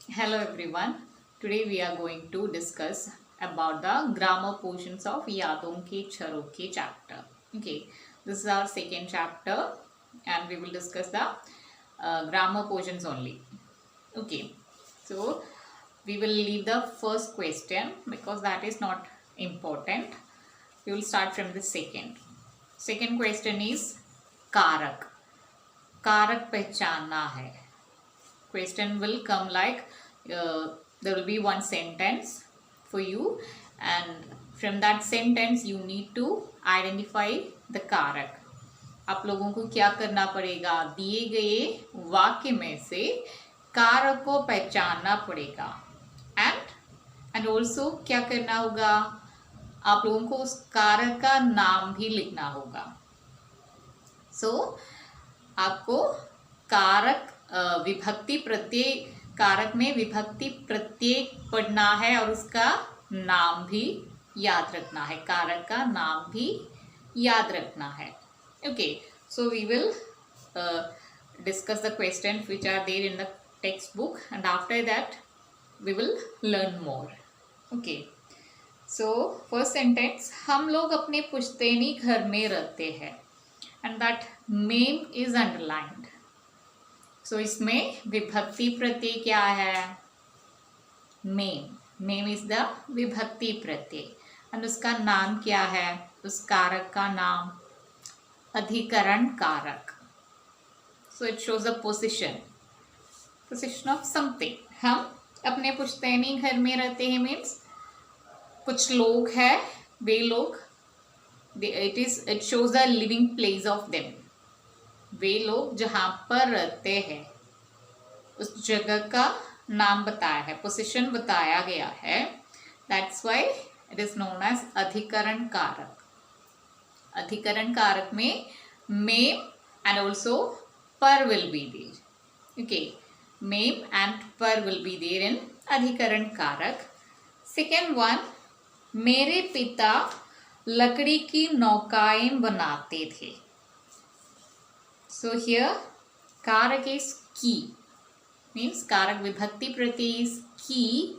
Hello everyone. Today we are going to discuss about the grammar portions of यादों के क्षरों के chapter. Okay, this is our second chapter and we will discuss the grammar portions only. Okay, so we will leave the first question because that is not important. We will start from the second. Second question is कारक. कारक पहचानना है. Question will come like there will be one sentence for you and from that sentence you need to identify the कारक. आप लोगों को क्या करना पड़ेगा, दिए गए वाक्य में से कारक को पहचानना पड़ेगा एंड ऑल्सो क्या करना होगा, आप लोगों को उस कारक का नाम भी लिखना होगा. सो आपको कारक विभक्ति प्रत्यय, कारक में विभक्ति प्रत्यय पढ़ना है और उसका नाम भी याद रखना है, कारक का नाम भी याद रखना है. Okay, so we will discuss the questions which are there in the textbook and after that we will learn more. Okay, so first sentence, हम लोग अपने पुश्तैनी घर में रहते हैं and that name is underlined. So इसमें विभक्ति प्रत्यय क्या है, मेम. मेम इज द विभक्ति प्रत्यय और उसका नाम क्या है, उस कारक का नाम अधिकरण कारक. So it shows the position of something. हम अपने पुश्तैनी घर में रहते हैं मीन्स कुछ लोग हैं, वे लोग, it shows the living place of them. वे लोग जहाँ पर रहते हैं उस जगह का नाम बताया है, पोजीशन बताया गया है. That's why it is known as अधिकरण कारक. अधिकरण कारक में मेम एंड ऑल्सो पर विल बी देयर. ओके, मेम एंड पर विल बी देयर इन अधिकरण कारक. सेकेंड वन, मेरे पिता लकड़ी की नौकाएं बनाते थे. So here कारक is key, means कारक विभक्ति प्रत्यय is key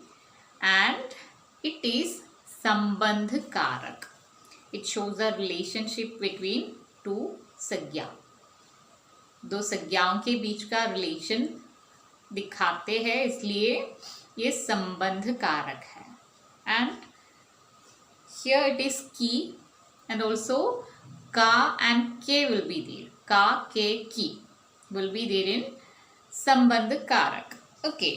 and it is संबंध कारक. It shows a relationship between two संज्ञा. दो संज्ञाओं के बीच का रिलेशन दिखाते हैं, इसलिए ये संबंध कारक है. And here it is key and also का and के will be there. का, के, की will be there in संबंध कारक. ओके,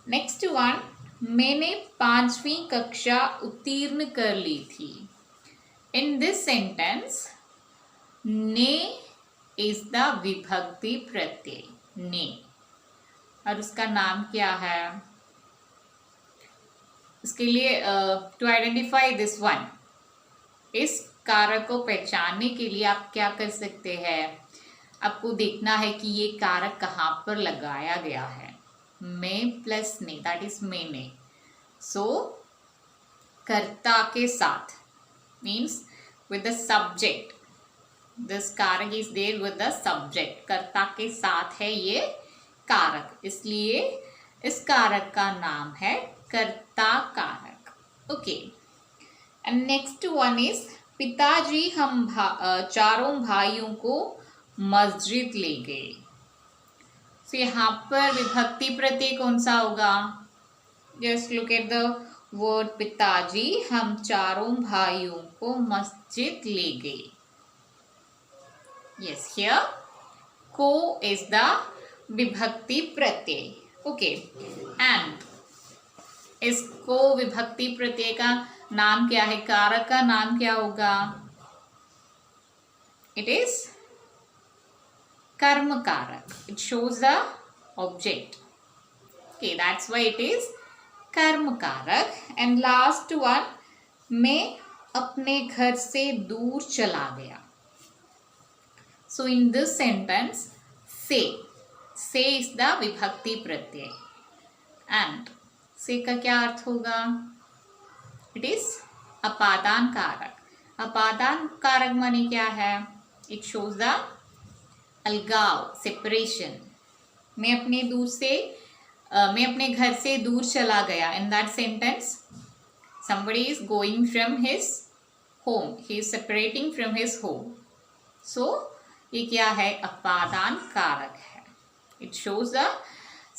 नेक्स्ट वन, मैंने 5वीं कक्षा उत्तीर्ण कर ली थी. इन दिस सेंटेंस ने इज द विभक्ति प्रत्यय, ने, और उसका नाम क्या है. इसके लिए टू आइडेंटिफाई दिस वन, इस कारक को पहचानने के लिए आप क्या कर सकते हैं, आपको देखना है कि ये कारक कहाँ पर लगाया गया है. मैं प्लस ने, दैट इज मैंने. सो कर्ता के साथ means with the subject, this कारक is there with the subject. कर्ता के साथ है ये कारक, इसलिए इस कारक का नाम है कर्ता कारक. Okay, and next one is पिताजी हम चारों भाइयों को मस्जिद ले गए. तो यहाँ पर विभक्ति प्रत्यय कौन सा होगा, just look at the word पिताजी, हम चारों भाइयों को मस्जिद ले गए. यस, हियर को इज द विभक्ति प्रत्यय. ओके, एंड इसको विभक्ति प्रत्यय का नाम क्या है, कारक का नाम क्या होगा, इट इज कर्म कारक. It shows the object. Okay, that's why it is कर्म कारक. एंड लास्ट वन, मैं अपने घर से दूर चला गया. सो इन दिस सेंटेंस से इज द विभक्ति प्रत्यय एंड से का क्या अर्थ होगा, इट इज अपादान कारक. अपादान कारक माने क्या है, इट शोज द अलगाव, सेपरेशन. मैं अपने दूर से मैं अपने घर से दूर चला गया. In that sentence, somebody is going from his home. He is separating from his home. So ये क्या है? अपादान कारक है. It shows the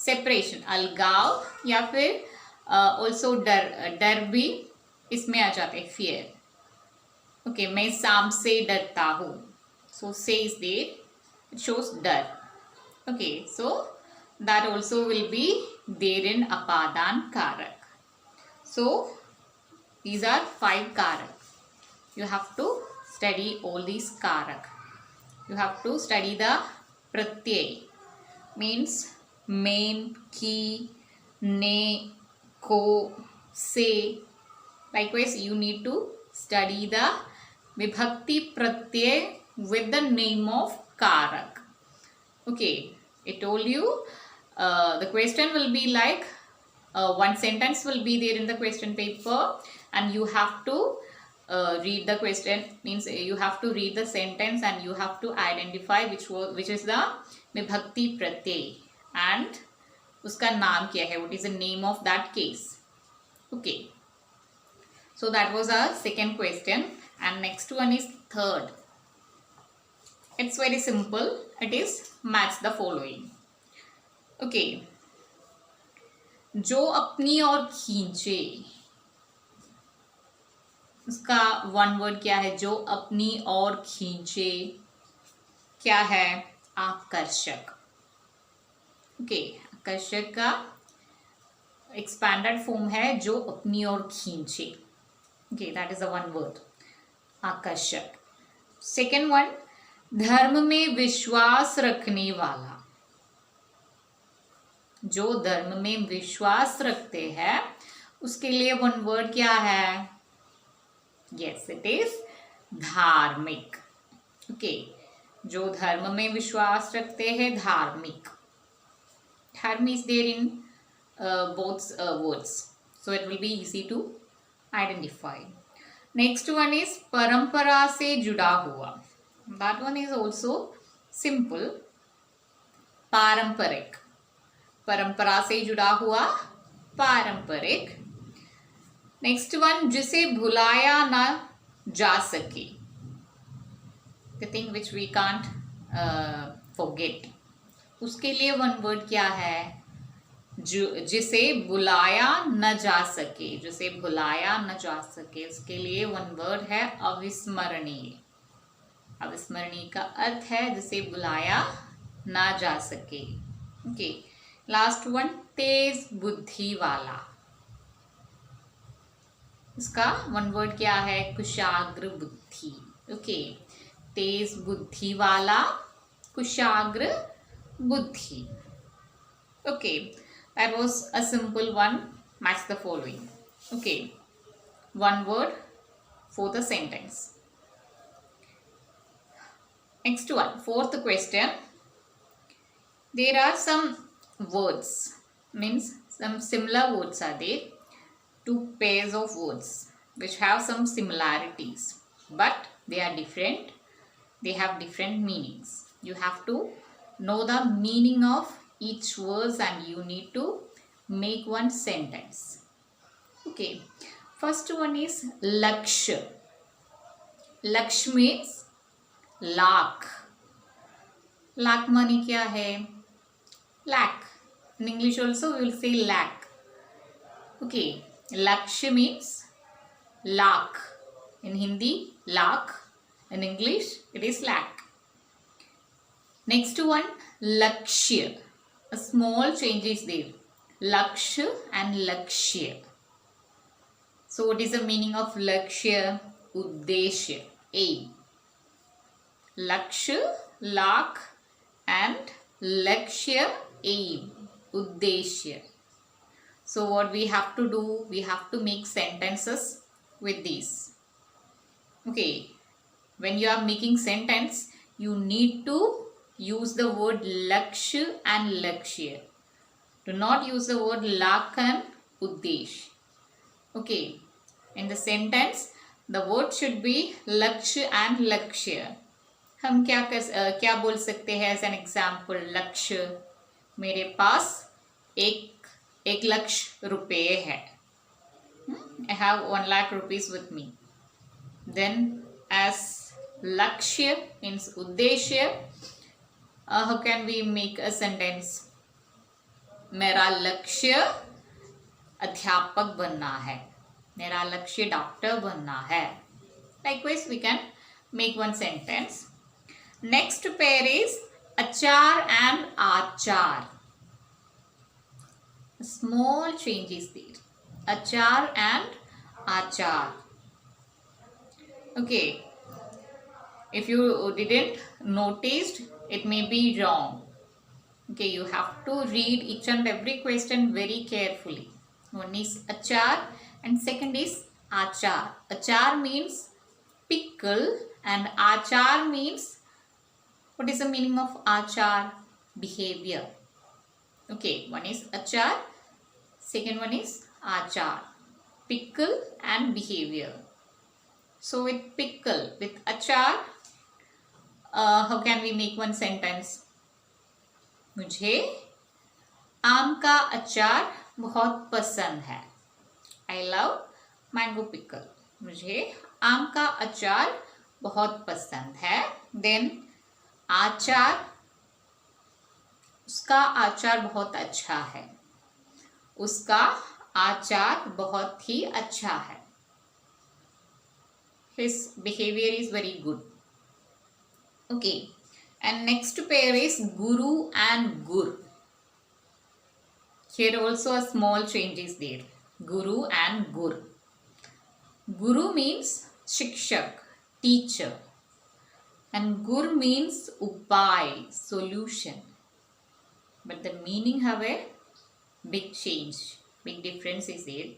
separation. अलगाव या फिर also डर भी इसमें आ जाते हैं. fear. Okay, मैं सांप से डरता हूँ. So say is there. It shows डर. Okay, so that also will be there in apadan karak. So these are 5 karak. You have to study all these karak. You have to study the pratyay, means main, ki, ne, ko, se. Likewise, you need to study the vibhakti pratyay with the name of karak. Okay, I told you the question will be like one sentence will be there in the question paper, and you have to read the question, means you have to read the sentence and you have to identify which is the vibhakti pratyay and uska naam kya hai, what is the name of that case. Okay, so that was our second question, and next one is third. It's very simple. It is match the following. Okay, जो अपनी ओर खींचे, उसका one word क्या है? जो अपनी ओर खींचे क्या है? आकर्षक. ओके, आकर्षक का एक्सपैंडेड फॉर्म है जो अपनी ओर खींचे. Okay, that is the one word, आकर्षक. सेकेंड वन, धर्म में विश्वास रखने वाला. जो धर्म में विश्वास रखते हैं उसके लिए वन वर्ड क्या है? यस, इट इज धार्मिक. ओके, जो धर्म में विश्वास रखते हैं, धार्मिक. धर्म is there in both words, so it will be easy to identify. Next one is परंपरा से जुड़ा हुआ. That one is also simple. पारंपरिक. परंपरा से जुड़ा हुआ, पारंपरिक. नेक्स्ट वन, जिसे भुलाया ना जा सके. The thing which we can't forget. उसके लिए वन वर्ड क्या है? जिसे भुलाया न जा सके. जिसे भुलाया न जा सके, उसके लिए वन वर्ड है अविस्मरणीय. अविस्मरणीय का अर्थ है जिसे बुलाया ना जा सके. ओके, लास्ट वन, तेज बुद्धि वाला. इसका वन वर्ड क्या है? कुशाग्र बुद्धि. ओके, तेज बुद्धि वाला, कुशाग्र बुद्धि. Okay, that was a simple one. Match the following. Okay, one word for the sentence. Next one, fourth question. There are some words, means some similar words are there. Two pairs of words which have some similarities, but they are different. They have different meanings. You have to know the meaning of each word and you need to make one sentence. Okay, first one is laksh. Laksh means lakh. Lakh माने क्या है? Lakh. In English also we will say lakh. Okay, laksh means lakh. In Hindi, lakh. In English, it is lakh. Next one, lakshya. A small change is there. Laksh and lakshya. So what is the meaning of lakshya? Uddeshya, aim. Laksh, lakh, and lakshya, aim, uddeshya. So what we have to do? We have to make sentences with these. Okay, when you are making sentence, you need to use the word laksh and lakshya. Do not use the word lakh and uddesh. Okay, in the sentence, the word should be laksh and lakshya. हम क्या बोल सकते हैं as an example? लक्ष्य, मेरे पास एक 1,00,000 रुपए है. I have 1,00,000 rupees with me. Then as lakshya means uddeshya, how can we make a sentence? मेरा लक्ष्य अध्यापक बनना है. मेरा लक्ष्य डॉक्टर बनना है. Likewise, we can make one sentence. Next pair is achar and achar. Small change is there. Achar and achar. Okay. If you didn't noticed, it may be wrong. Okay, you have to read each and every question very carefully. One is achar and second is achar. Achar means pickle and achar means, what is the meaning of achar? Behavior. Okay, one is achar, second one is achar. Pickle and behavior. So with pickle, with achar, how can we make one sentence? मुझे आम का अचार बहुत पसंद है. I love mango pickle. मुझे आम का अचार बहुत पसंद है. Then आचार, उसका आचार बहुत अच्छा है. उसका आचार बहुत ही अच्छा है. His behavior is very good. Okay. And next pair is guru and gur. Here also a small change is there. Guru and gur. Guru means shikshak, teacher. And gur means upay, solution. But the meaning have a big change, big difference is there.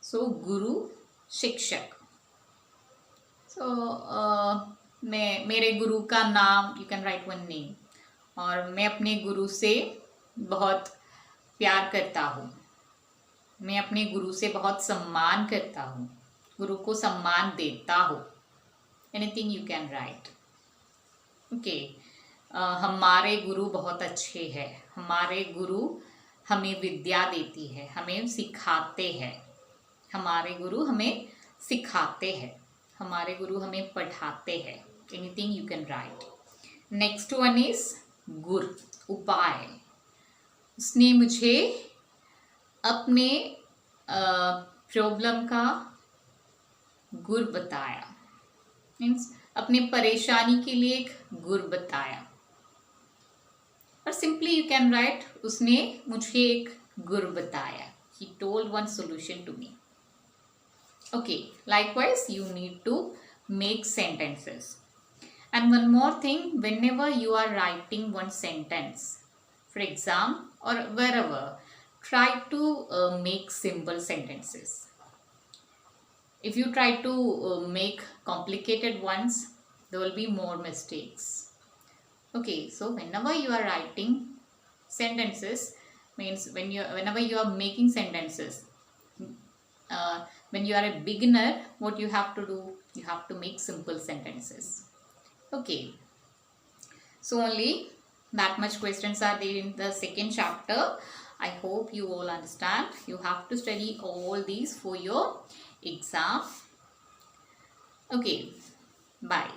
So guru, shikshak. So मैं, मेरे गुरु का नाम, you can write one name. और मैं अपने गुरु से बहुत प्यार करता हूँ. मैं अपने गुरु से बहुत सम्मान करता हूँ. गुरु को सम्मान देता हूँ. Anything you can write. Okay. हमारे गुरु बहुत अच्छे हैं. हमारे गुरु हमें विद्या देती है, हमें सिखाते हैं. हमारे गुरु हमें सिखाते हैं. हमारे गुरु हमें पढ़ाते हैं. Anything you can write. Next one is gur, उपाय. उसने मुझे अपने प्रॉब्लम का गुर बताया. मीन्स अपने परेशानी के लिए एक गुर बताया. और सिंपली यू कैन राइट, उसने मुझे एक गुर बताया. He told one solution to me. Okay. Likewise, you need to make sentences. And one more thing, whenever you are writing one sentence, for exam or wherever, try to make simple sentences. If you try to make complicated ones, there will be more mistakes. Okay, so whenever you are writing sentences, means whenever you are making sentences, when you are a beginner, what you have to do? You have to make simple sentences. Okay, so only that much questions are there in the second chapter. I hope you all understand. You have to study all these for your exam. Okay, bye.